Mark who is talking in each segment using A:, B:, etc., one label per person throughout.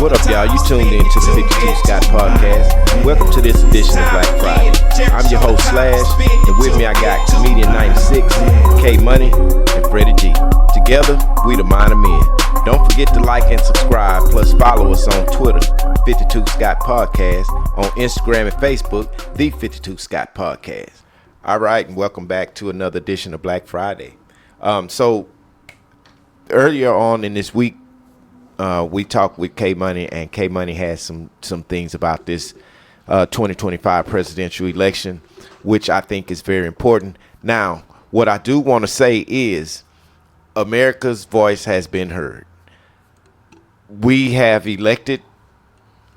A: What up, y'all? You tuned in to the 52 Scott Podcast, and welcome to this edition of Black Friday. I'm your host, Slash, and with me I got Comedian 96, K Money, and Freddie G. Together, we the Mind of Men. Don't forget to like and subscribe, plus follow us on Twitter, 52 Scott Podcast, on Instagram and Facebook, the 52 Scott Podcast. All right, and welcome back to another edition of Black Friday. So earlier on in this week, we talked with K Money, and K Money has some things about this 2025 presidential election, which I think is very important. Now, what I do want to say is America's voice has been heard. We have elected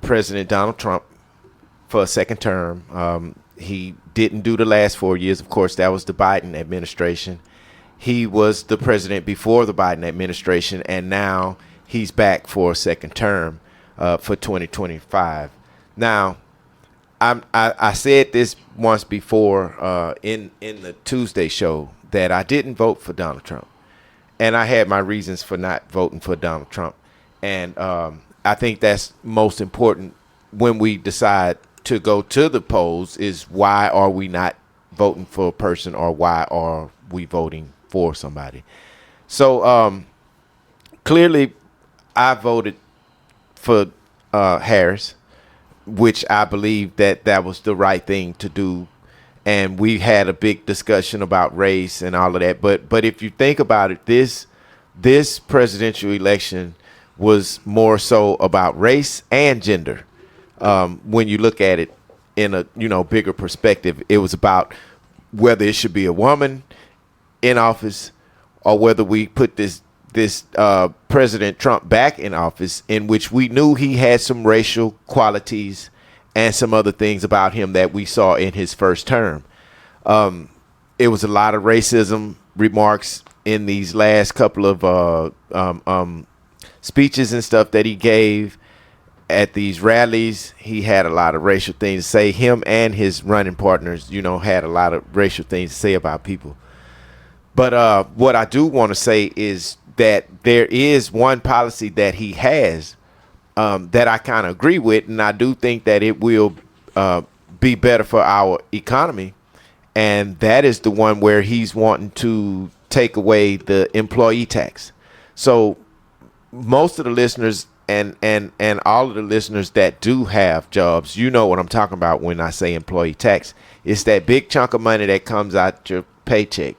A: President Donald Trump for a second term. He didn't do the last 4 years. Of course, that was the Biden administration. He was the president before the Biden administration, and now he's back for a second term for 2025. Now, I said this once before in the Tuesday show that I didn't vote for Donald Trump, and I had my reasons for not voting for Donald Trump. And I think that's most important when we decide to go to the polls is why are we not voting for a person, or why are we voting for somebody? So clearly I voted for Harris, which I believe that was the right thing to do. And we had a big discussion about race and all of that. But if you think about it, this presidential election was more so about race and gender. When you look at it in a bigger perspective, it was about whether it should be a woman in office or whether we put this President Trump back in office, in which we knew he had some racial qualities and some other things about him that we saw in his first term. It was a lot of racism remarks in these last couple of speeches and stuff that he gave at these rallies. He had a lot of racial things to say. Him and his running partners, had a lot of racial things to say about people. But what I do want to say is that there is one policy that he has that I kind of agree with, and I do think that it will be better for our economy, and that is the one where he's wanting to take away the employee tax. So most of the listeners and all of the listeners that do have jobs, you know what I'm talking about when I say employee tax. It's that big chunk of money that comes out your paycheck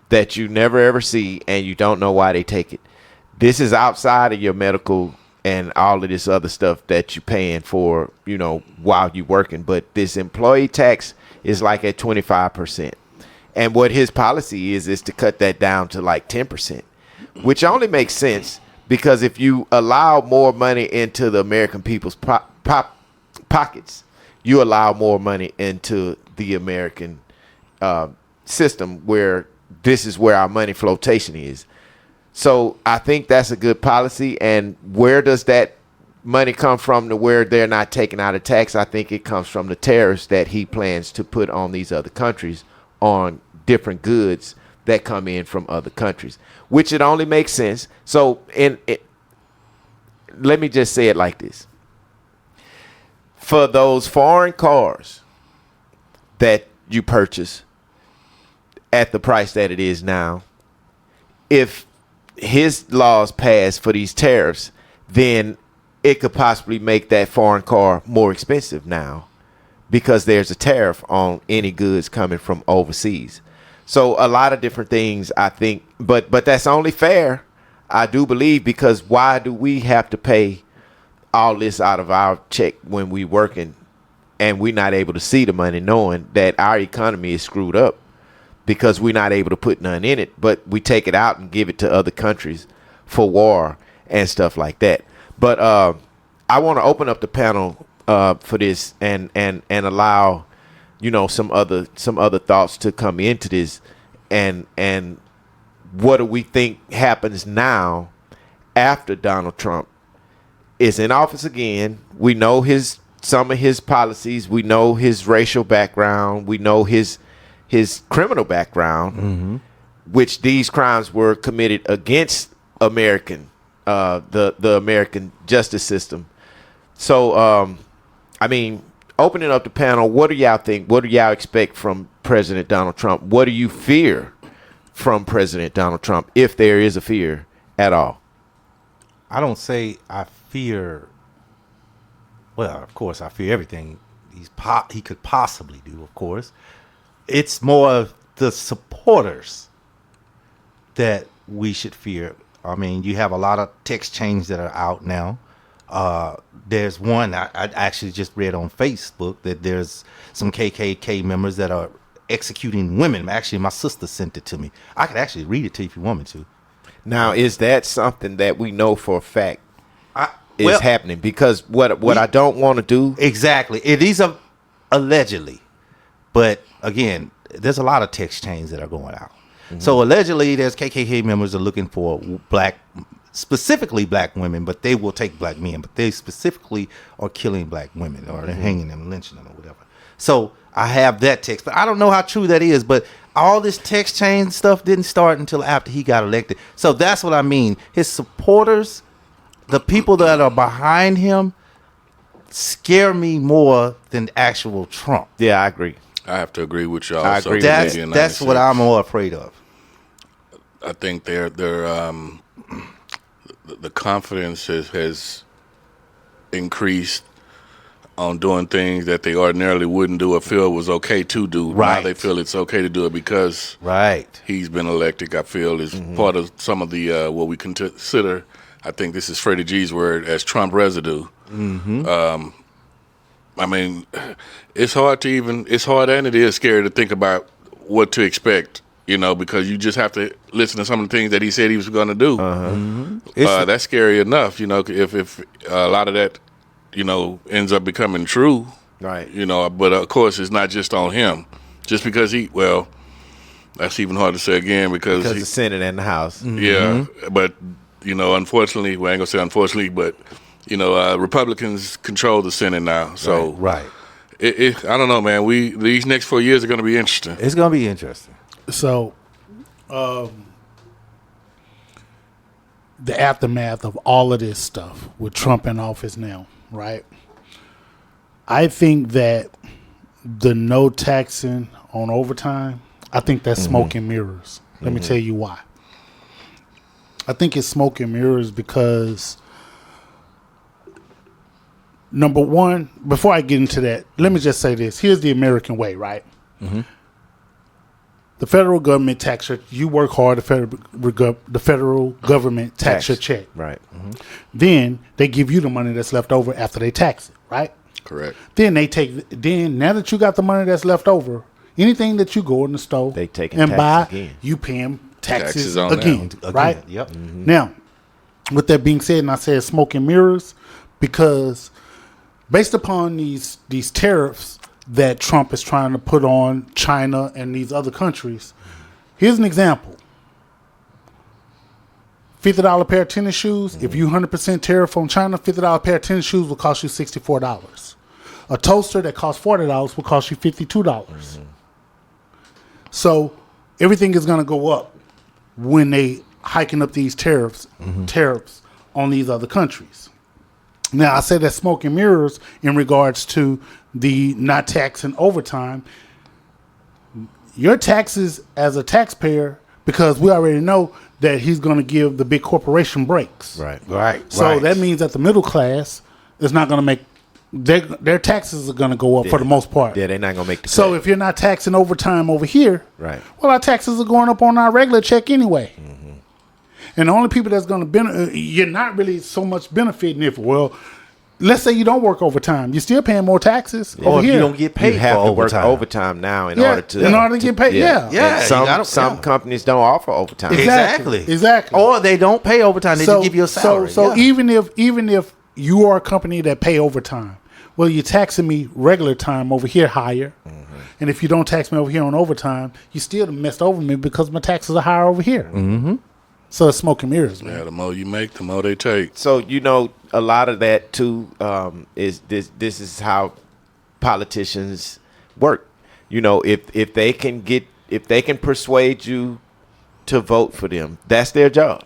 A: that you never ever see, and you don't know why they take it. This is outside of your medical and all of this other stuff that you're paying for, while you're working. But this employee tax is like at 25%. And what his policy is to cut that down to like 10%, which only makes sense because if you allow more money into the American people's pockets, you allow more money into the American system, where this is where our money flotation is. So I think that's a good policy. And where does that money come from to where they're not taking out a tax? I think it comes from the tariffs that he plans to put on these other countries on different goods that come in from other countries, which it only makes sense. So let me just say it like this. For those foreign cars that you purchase at the price that it is now, if his laws pass for these tariffs, then it could possibly make that foreign car more expensive now because there's a tariff on any goods coming from overseas. So a lot of different things, I think, but that's only fair, I do believe, because why do we have to pay all this out of our check when we working and we're not able to see the money, knowing that our economy is screwed up because we're not able to put none in it, but we take it out and give it to other countries for war and stuff like that. But I want to open up the panel for this and allow some other thoughts to come into this, and what do we think happens now after Donald Trump is in office again? We know some of his policies, we know his racial background, we know his criminal background, which these crimes were committed against the American justice system. So, I mean, opening up the panel, what do y'all think? What do y'all expect from President Donald Trump? What do you fear from President Donald Trump, if there is a fear at all?
B: I don't say I fear. Well, of course, I fear everything he could possibly do. Of course, it's more of the supporters that we should fear. I mean, you have a lot of text chains that are out now. There's one I actually just read on Facebook that there's some KKK members that are executing women. Actually, my sister sent it to me. I could actually read it to you if you want me to.
A: Now, is that something that we know for a fact is happening? Because what I don't want to do.
B: Exactly. These are allegedly. But again, there's a lot of text chains that are going out. Mm-hmm. So allegedly, there's KKK members that are looking for specifically black women, but they will take black men. But they specifically are killing black women, or they're hanging them, lynching them, or whatever. So I have that text, but I don't know how true that is. But all this text chain stuff didn't start until after he got elected. So that's what I mean. His supporters, the people that are behind him, scare me more than actual Trump.
A: Yeah, I agree.
C: I have to agree with y'all.
A: I agree.
B: That's what I'm more afraid of.
C: I think they're the confidence has increased on doing things that they ordinarily wouldn't do or feel was okay to do.
B: Right.
C: Now they feel it's okay to do it because he's been elected. I feel is part of some of the what we consider. I think this is Freddie G's word as Trump residue. Mm-hmm. I mean, it's hard and it is scary to think about what to expect. You know, because you just have to listen to some of the things that he said he was going to do. Mm-hmm. That's scary enough, you know, if a lot of that, you know, ends up becoming true.
A: Right.
C: You know, but of course it's not just on him. Just because that's even hard to say again because
A: the Senate and the House.
C: Mm-hmm. Yeah, but, you know, unfortunately, well, I ain't going to say unfortunately, but, you know, Republicans control the Senate now. So,
B: right.
C: I don't know, man. These next 4 years are going to be interesting.
B: It's going to be interesting.
D: So, the aftermath of all of this stuff with Trump in office now, right? I think that the no taxing on overtime, I think that's smoke and mirrors. Let me tell you why. I think it's smoke and mirrors because, number one, before I get into that, let me just say this. Here's the American way, right? Mm-hmm. The federal government tax you work hard. The federal government tax your check.
A: Right. Mm-hmm.
D: Then they give you the money that's left over after they tax it. Right.
C: Correct.
D: Then now that you got the money that's left over, anything that you go in the store
A: they take
D: and buy,
A: again.
D: you pay them taxes
C: on
D: again. Right.
B: Yep.
D: Mm-hmm. Now, with that being said, and I said smoke and mirrors because based upon these tariffs that Trump is trying to put on China and these other countries. Here's an example. $50 pair of tennis shoes. If you 100% tariff on China, $50 pair of tennis shoes will cost you $64. A toaster that costs $40 will cost you $52. So everything is going to go up when they hiking up these tariffs on these other countries. Now, I say that smoke and mirrors in regards to the not taxing overtime. Your taxes as a taxpayer, because we already know that he's going to give the big corporation breaks.
A: Right.
D: So that means that the middle class is not going to make their taxes are going to go up for the most part.
A: Yeah, they're not going to make the
D: So
A: cut.
D: if you're not taxing overtime over here,
A: right.
D: Well, our taxes are going up on our regular check anyway. Mm-hmm. And the only people that's going to benefit, you're not really so much benefiting if, let's say you don't work overtime. You're still paying more taxes over
B: Or
D: here.
B: you don't get paid
A: You have
B: for
A: to work
B: overtime.
A: overtime now in order to
D: get paid. Yeah.
A: And some companies don't offer overtime.
B: Exactly. Or they don't pay overtime. They just give you a salary.
D: So even if you are a company that pay overtime, well, you're taxing me regular time over here higher. Mm-hmm. And if you don't tax me over here on overtime, you still messed over me because my taxes are higher over here. Mm-hmm. So it's smoke and mirrors, man.
C: Yeah, the more you make, the more they take.
A: So, you know, a lot of that, too, is this is how politicians work. You know, if they can persuade you to vote for them, that's their job.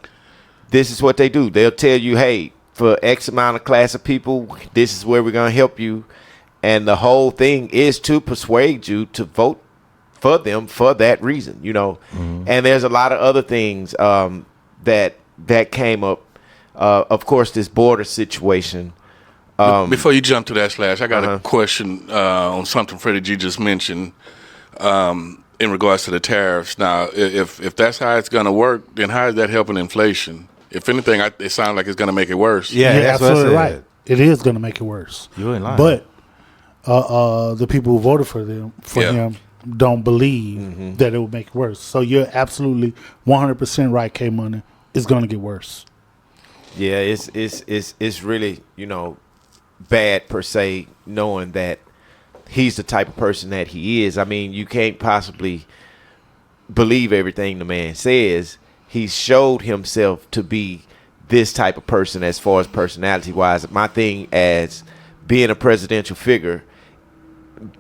A: This is what they do. They'll tell you, hey, for X amount of class of people, this is where we're going to help you. And the whole thing is to persuade you to vote for them for that reason, you know. And there's a lot of other things that came up. Of course, this border situation.
C: Before you jump to that, Slash, I got a question on something Freddie G just mentioned in regards to the tariffs. Now, if that's how it's going to work, then how is that helping inflation? If anything, it sounds like it's going to make it worse.
D: Yeah, that's absolutely right. It is going to make it worse.
B: You ain't lying.
D: But the people who voted for him don't believe that it will make it worse. So you're absolutely 100% right, K Money. It's going to get worse.
A: Yeah, it's really, you know, bad per se, knowing that he's the type of person that he is. I mean, you can't possibly believe everything the man says. He showed himself to be this type of person as far as personality wise. My thing as being a presidential figure,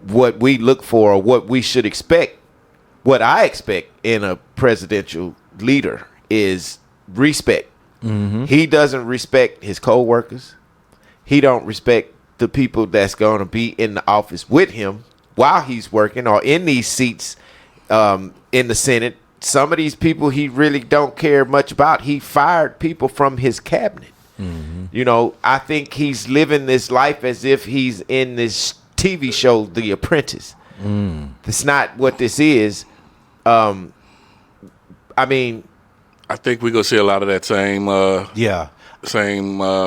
A: what we look for or what we should expect, what I expect in a presidential leader is respect. He doesn't respect his co-workers. He don't respect the people that's going to be in the office with him while he's working or in these seats in the Senate. Some of these people he really don't care much about. He fired people from his cabinet. You know, I think he's living this life as if he's in this TV show, The Apprentice. That's not what this is. I mean,
C: I think we're going to see a lot of that same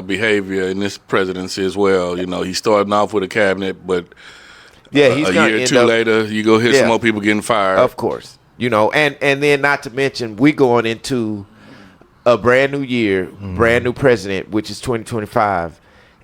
C: behavior in this presidency as well. You know, he's starting off with a cabinet, but
A: he's
C: a year or two later, you go hear some more people getting fired.
A: Of course. You know, and then not to mention, we going into a brand new year, brand new president, which is 2025,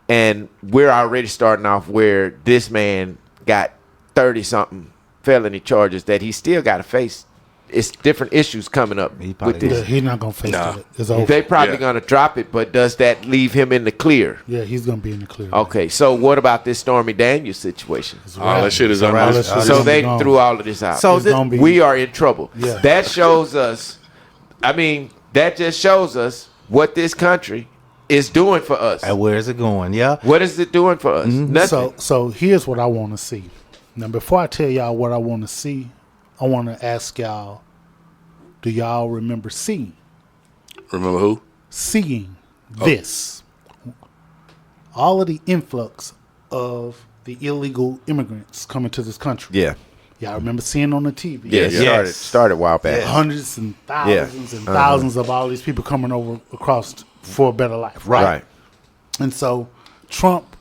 A: and we're already starting off where this man got 30-something felony charges that he still got to face. It's different issues coming up with this.
D: He's not going to face it. It's over.
A: They probably going to drop it, but does that leave him in the clear?
D: Yeah, he's going to be in the clear.
A: Okay, so what about this Stormy Daniels situation?
C: All that shit is on.
A: So they threw all of this out. So we are in trouble. Yeah. That shows us, I mean, that just shows us what this country is doing for us.
B: And where is it going? Yeah.
A: What is it doing for us? Nothing.
D: So here's what I want to see. Now, before I tell y'all what I want to see, I want to ask y'all, do y'all remember seeing?
C: Remember who?
D: Seeing this. All of the influx of the illegal immigrants coming to this country.
A: Yeah.
D: Y'all remember seeing on the TV?
A: Yeah, started a while back.
D: Hundreds and thousands and thousands of all these people coming over across for a better life. Right. And so Trump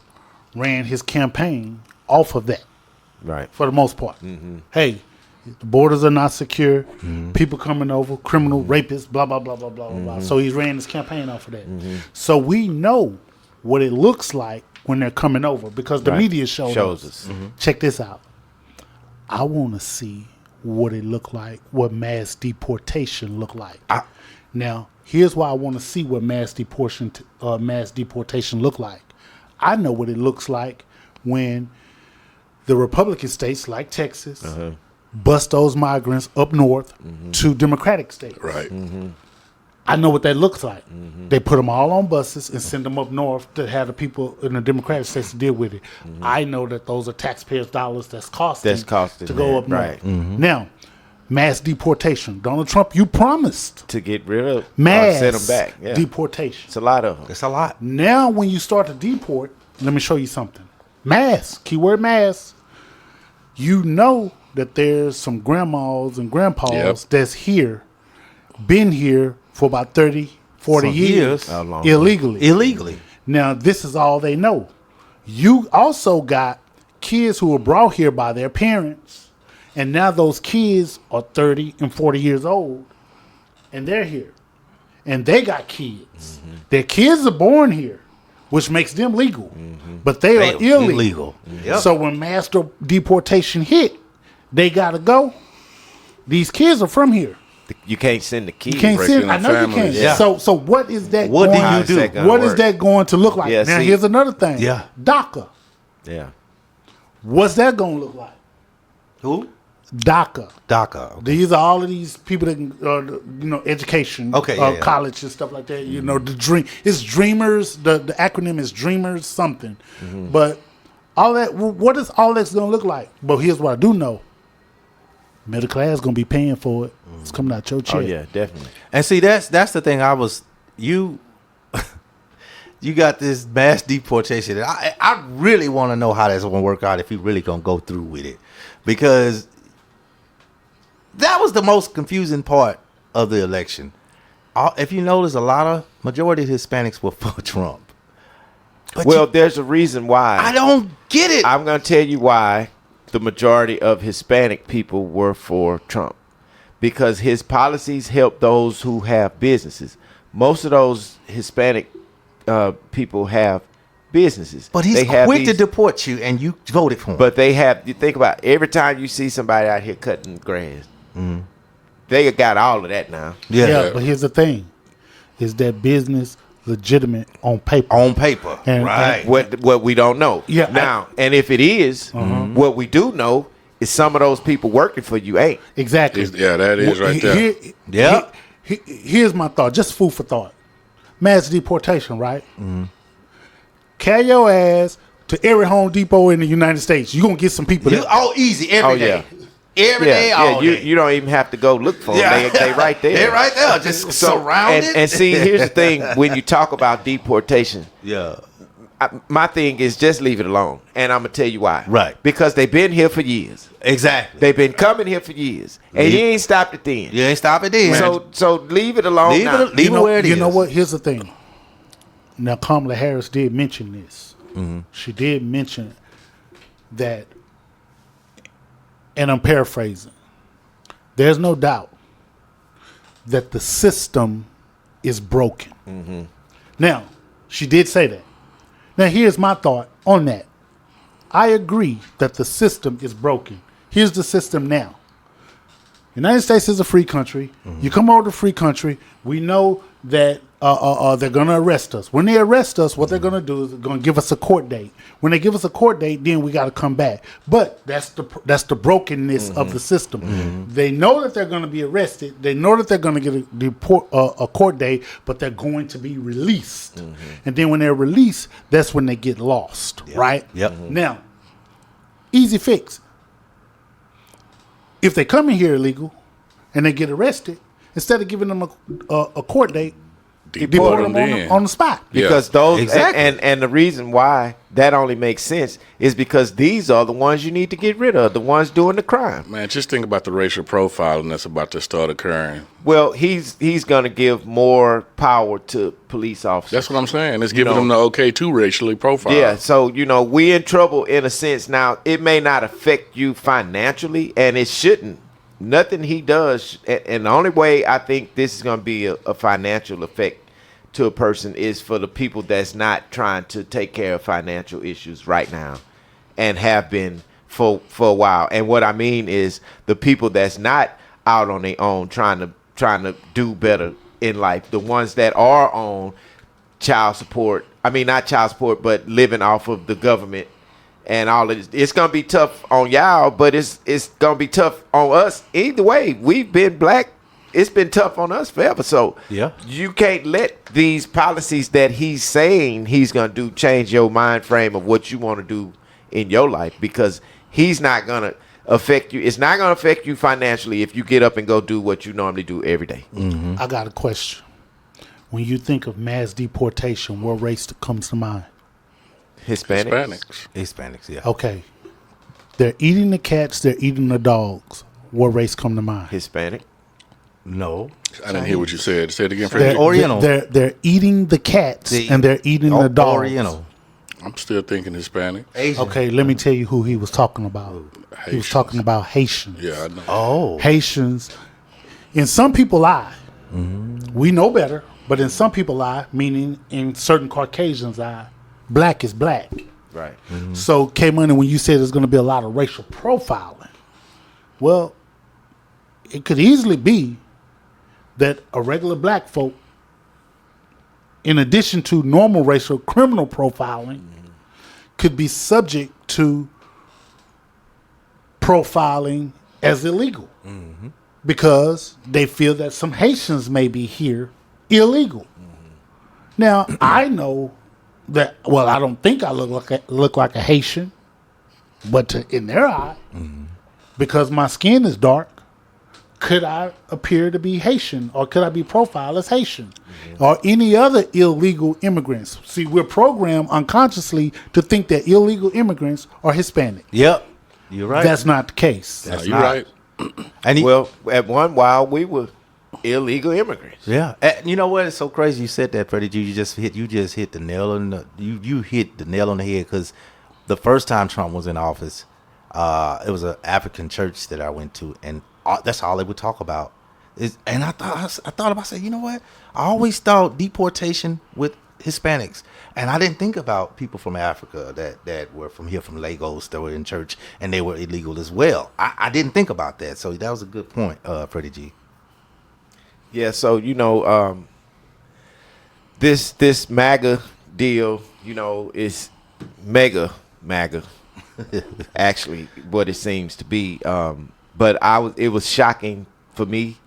D: ran his campaign off of that.
A: Right.
D: For the most part. Hey, the borders are not secure. People coming over, criminal, rapists, blah, blah, blah, blah, blah, blah. So he ran his campaign off of that. So we know what it looks like when they're coming over because the media shows us. Check this out. I want to see what it looked like, what mass deportation looked like. Now, here's why I want to see what mass deportation look like. I know what it looks like when the Republican states like Texas bust those migrants up north to Democratic states.
C: Right.
D: I know what that looks like. They put them all on buses and send them up north to have the people in the Democratic states to deal with it. I know that those are taxpayers' dollars that's costing to go up north. Now, mass deportation. Donald Trump, you promised
A: to get rid of
D: mass
A: send them back. Yeah.
D: Deportation.
A: It's a lot of them.
B: It's a lot.
D: Now, when you start to deport, let me show you something. Mass, keyword mass. You know that there's some grandmas and grandpas that's here, been here for about 30, 40 years illegally. Now, this is all they know. You also got kids who were brought here by their parents, and now those kids are 30 and 40 years old, and they're here. And they got kids. Their kids are born here, which makes them legal, but they are illegal. So when mass deportation hit, they got to go. These kids are from here.
A: You can't send the kids.
D: You can't send. I know you can't. Yeah. So what is that?
B: What do you do?
D: What is that going to look like?
A: Yeah,
D: now here's another thing.
B: Yeah.
D: DACA.
A: Yeah.
D: What's that going to look like?
B: Who?
D: DACA.
B: Okay.
D: These are all of these people that can, education, college and stuff like that. You know, the dream. It's Dreamers. The acronym is Dreamers something. But all that. What is all that's going to look like? But here's what I do know. Middle class going to be paying for it. It's coming out your check.
A: Oh yeah, definitely.
B: And see, that's the thing. You got this mass deportation. I really want to know how that's going to work out if he really going to go through with it, because that was the most confusing part of the election. If you notice, majority of Hispanics were for Trump. But
A: there's a reason why.
B: I don't get it.
A: I'm going to tell you why the majority of Hispanic people were for Trump. Because his policies help those who have businesses. Most of those Hispanic people have businesses.
B: But he's quick to deport you, and you voted for him.
A: But you think about it, every time you see somebody out here cutting grass, they got all of that now.
D: Yeah, but here's the thing. Is that business legitimate on paper?
B: On paper,
D: and,
B: right.
A: And what we don't know.
D: Yeah.
A: Now, and if it is, what we do know is some of those people working for you ain't.
D: Exactly.
C: That is right there.
D: Here's my thought, just food for thought. Mass deportation, right? Carry your ass to every Home Depot in the United States. You're going to get some people there.
B: Easy every day.
A: Yeah.
B: Every day, all day.
A: You don't even have to go look for them. They right there.
B: They're right there, just surrounded.
A: And see, here's the thing. When you talk about deportation, my thing is just leave it alone. And I'm going to tell you why.
B: Right.
A: Because they've been here for years.
B: Exactly.
A: They've been coming here for years. And you ain't stopped it then.
B: You ain't stopped it then.
A: So leave it alone now.
B: Leave it where it is.
D: You know what? Here's the thing. Now, Kamala Harris did mention this. She did mention that, and I'm paraphrasing, there's no doubt that the system is broken. Now, she did say that. Now, here's my thought on that. I agree that the system is broken. Here's the system now. United States is a free country. You come over to free country, we know that they're going to arrest us. When they arrest us, what they're going to do is they're going to give us a court date. When they give us a court date, then we got to come back. But that's the brokenness of the system. They know that they're going to be arrested. They know that they're going to get a court date, but they're going to be released. And then when they're released, that's when they get lost, right? Now, easy fix. If they come in here illegal and they get arrested, instead of giving them a court date, deport them on the spot.
A: Because those and the reason why that only makes sense is because these are the ones you need to get rid of, the ones doing the crime.
C: Man, just think about the racial profiling that's about to start occurring.
A: Well, he's going to give more power to police officers.
C: That's what I'm saying. It's giving them the okay to racially profile.
A: Yeah, so, we in trouble in a sense. Now, it may not affect you financially, and it shouldn't. Nothing he does, and the only way I think this is going to be a financial effect to a person is for the people that's not trying to take care of financial issues right now and have been for a while. And what I mean is the people that's not out on their own trying to do better in life, the ones that are on child support. I mean, not child support, but living off of the government and all of this. It's going to be tough on y'all, but it's going to be tough on us. Either way, we've been black. It's been tough on us forever. So you can't let these policies that he's saying he's going to do change your mind frame of what you want to do in your life, because he's not going to affect you. It's not going to affect you financially if you get up and go do what you normally do every day.
D: I got a question. When you think of mass deportation, what race comes to mind?
A: Hispanics, yeah.
D: Okay. They're eating the cats, they're eating the dogs. What race come to mind?
A: Hispanic.
B: No.
C: I didn't hear what you said. Say it again.
D: They're Oriental. They're eating the cats and they're eating the dogs.
B: Oriental.
C: I'm still thinking Hispanic.
B: Asian.
D: Okay, let me tell you who he was talking about.
C: Haitians.
D: He was talking about Haitians.
C: Yeah, I know.
B: Oh.
D: Haitians. And some people lie. We know better, but in some people lie, meaning in certain Caucasians lie, black is black.
A: Right.
D: So, K-Money, when you say there's going to be a lot of racial profiling, well, it could easily be that a regular black folk, in addition to normal racial criminal profiling, could be subject to profiling as illegal because they feel that some Haitians may be here illegal. Now, I know that, well, I don't think I look like a Haitian, but in their eye, because my skin is dark, could I appear to be Haitian, or could I be profiled as Haitian, or any other illegal immigrants? See, we're programmed unconsciously to think that illegal immigrants are Hispanic.
B: Yep, you're right.
D: That's not the case.
C: You're right.
B: And
A: Well, at one while we were illegal immigrants.
B: yeah, and you know what? It's so crazy you said that, Freddie G. You just hit the nail on the you hit the nail on the head, because the first time Trump was in office, it was an African church that I went to, and that's all they would talk about. And I thought about saying, you know what? I always thought deportation with Hispanics, and I didn't think about people from Africa that were from here, from Lagos, that were in church and they were illegal as well. I didn't think about that, so that was a good point, Freddie G.
A: Yeah, so this MAGA deal, is MAGA, actually what it seems to be. But it was shocking for me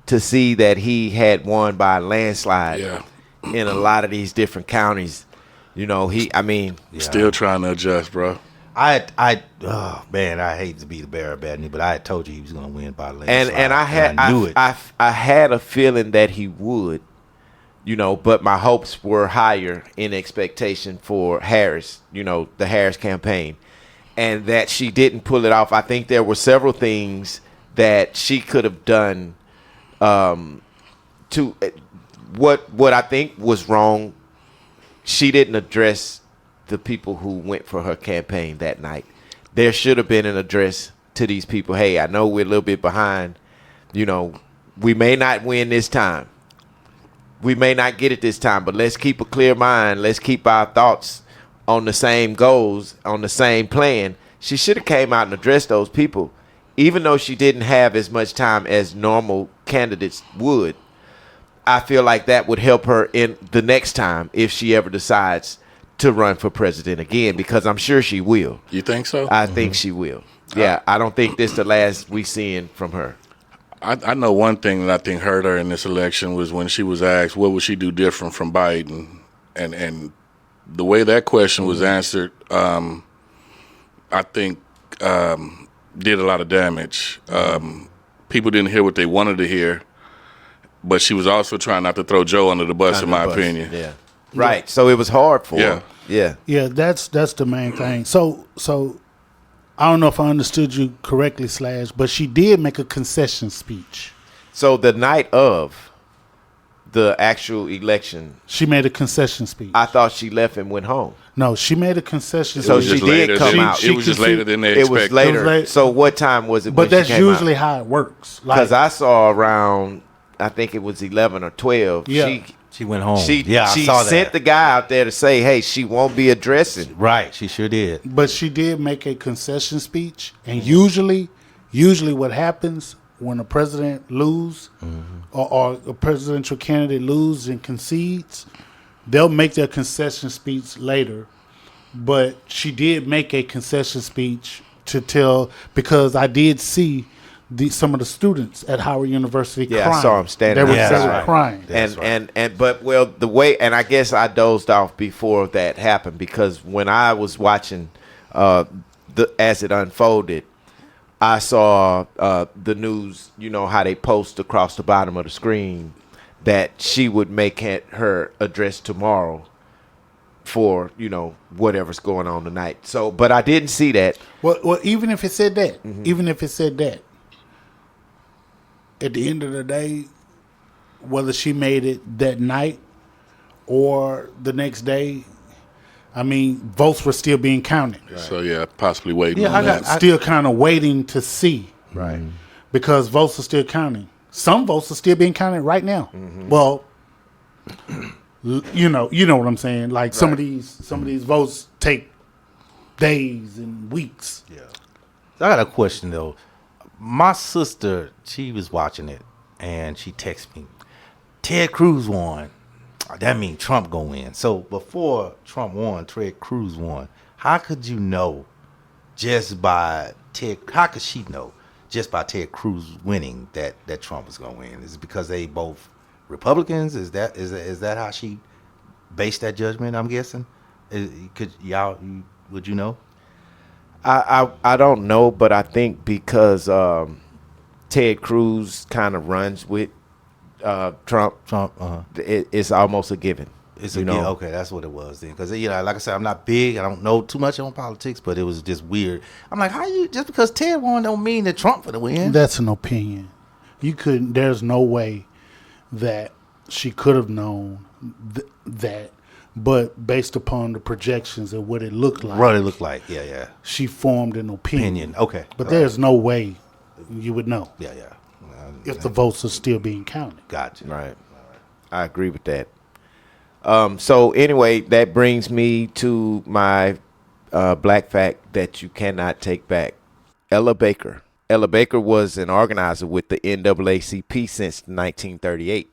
A: to see that he had won by a landslide in a lot of these different counties.
C: Still trying to adjust, bro.
B: I hate to be the bearer of bad news, but I had told you he was going to win by a landslide.
A: And I knew it. I had a feeling that he would, but my hopes were higher in expectation for Harris, the Harris campaign, and that she didn't pull it off. I think there were several things that she could have done to what I think was wrong. She didn't address the people who went for her campaign that night. There should have been an address to these people. Hey, I know we're a little bit behind. We may not win this time. We may not get it this time, but let's keep a clear mind. Let's keep our thoughts on the same goals, on the same plan. She should have came out and addressed those people, even though she didn't have as much time as normal candidates would. I feel like that would help her in the next time if she ever decides to run for president again, because I'm sure she will.
C: You think so?
A: I think she will. Yeah, I don't think this is the last we seeing from her.
C: I know one thing that I think hurt her in this election was when she was asked what would she do different from Biden, and the way that question was answered, I think did a lot of damage. People didn't hear what they wanted to hear, but she was also trying not to throw Joe under the bus, in my opinion.
A: Yeah. Right. So it was hard for her.
D: Yeah. Yeah, that's the main thing. So I don't know if I understood you correctly, Slash, but she did make a concession speech.
A: So the night of the actual election,
D: she made a concession speech.
A: I thought she left and went home.
D: No, she made a concession
A: so
D: speech.
A: she did come out.
C: It was just later than they expected.
A: It was later. So what time was it?
D: But that's usually how it works.
A: Because I saw around, I think it was 11 or 12.
D: Yeah.
B: She went home.
A: She
B: saw
A: sent
B: that.
A: the guy out there to say, hey, she won't be addressing.
B: Right, she sure did.
D: But she did make a concession speech. And usually what happens when a president loses or a presidential candidate loses and concedes, they'll make their concession speech later. But she did make a concession speech to tell, because I did see some of the students at Howard University crying.
A: I saw them standing
D: They were crying.
A: The way, and I guess I dozed off before that happened, because when I was watching as it unfolded, I saw the news, how they post across the bottom of the screen that she would make her address tomorrow for, whatever's going on tonight. So, but I didn't see that.
D: Well, even if it said that, at the end of the day, whether she made it that night or the next day, I mean, votes were still being counted.
C: Right. So, possibly waiting on that.
D: Still kind of waiting to see.
A: Right.
D: Because votes are still counting. Some votes are still being counted right now. Mm-hmm. Well, you know what I'm saying? Like some of these votes take days and weeks.
B: Yeah. I got a question, though. My sister, she was watching it, and she texted me, Ted Cruz won. That means Trump gonna win. So before Trump won, Ted Cruz won. How could you know just by Ted? How could she know just by Ted Cruz winning that Trump was going to win? Is it because they both Republicans? Is that how she based that judgment? I'm guessing. Would you know?
A: I don't know, but I think because Ted Cruz kind of runs with Trump. It's almost a given.
B: Okay, that's what it was then. Because like I said, I'm not big. I don't know too much on politics, but it was just weird. I'm like, how you just because Ted won don't mean that Trump for the win?
D: That's an opinion. You couldn't. There's no way that she could have known that. But based upon the projections and what it looked like.
B: What it looked like, yeah.
D: She formed an opinion.
B: Okay.
D: But there's no way you would know.
B: Yeah.
D: If the votes are still being counted.
B: Gotcha.
A: Right. I agree with that. So anyway, that brings me to my black fact that you cannot take back. Ella Baker. Ella Baker was an organizer with the NAACP since 1938.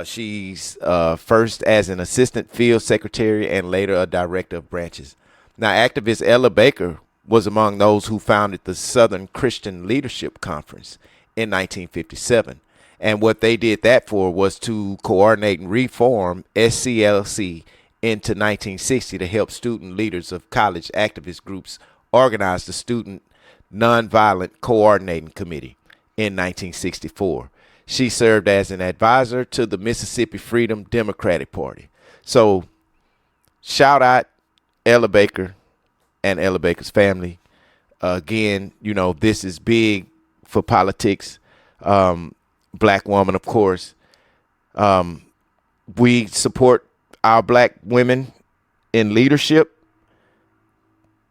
A: She's first as an assistant field secretary and later a director of branches. Now, activist Ella Baker was among those who founded the Southern Christian Leadership Conference in 1957. And what they did that for was to coordinate and reform SCLC into 1960 to help student leaders of college activist groups organize the Student Nonviolent Coordinating Committee in 1964. She served as an advisor to the Mississippi Freedom Democratic Party. So shout out Ella Baker and Ella Baker's family. Again, this is big for politics. Black woman, of course. We support our black women in leadership.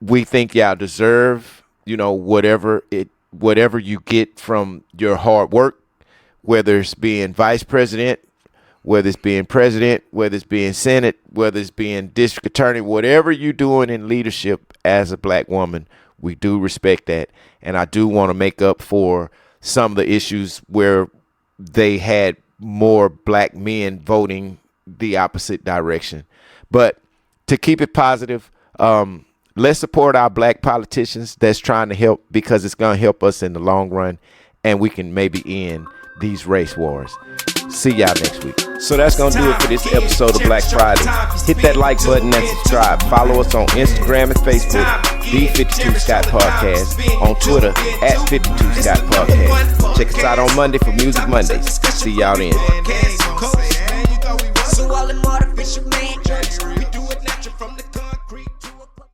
A: We think y'all deserve, whatever you get from your hard work. Whether it's being vice president, whether it's being president, whether it's being Senate, whether it's being district attorney, whatever you're doing in leadership as a black woman, we do respect that. And I do want to make up for some of the issues where they had more black men voting the opposite direction. But to keep it positive, let's support our black politicians that's trying to help, because it's going to help us in the long run, and we can maybe end these race wars. See y'all next week. So that's going to do it for this episode of Black Friday. Hit that like button and subscribe. Follow us on Instagram and Facebook, The 52 Scott Podcast. On Twitter, at 52 Scott Podcast. Check us out on Monday for Music Mondays. See y'all then.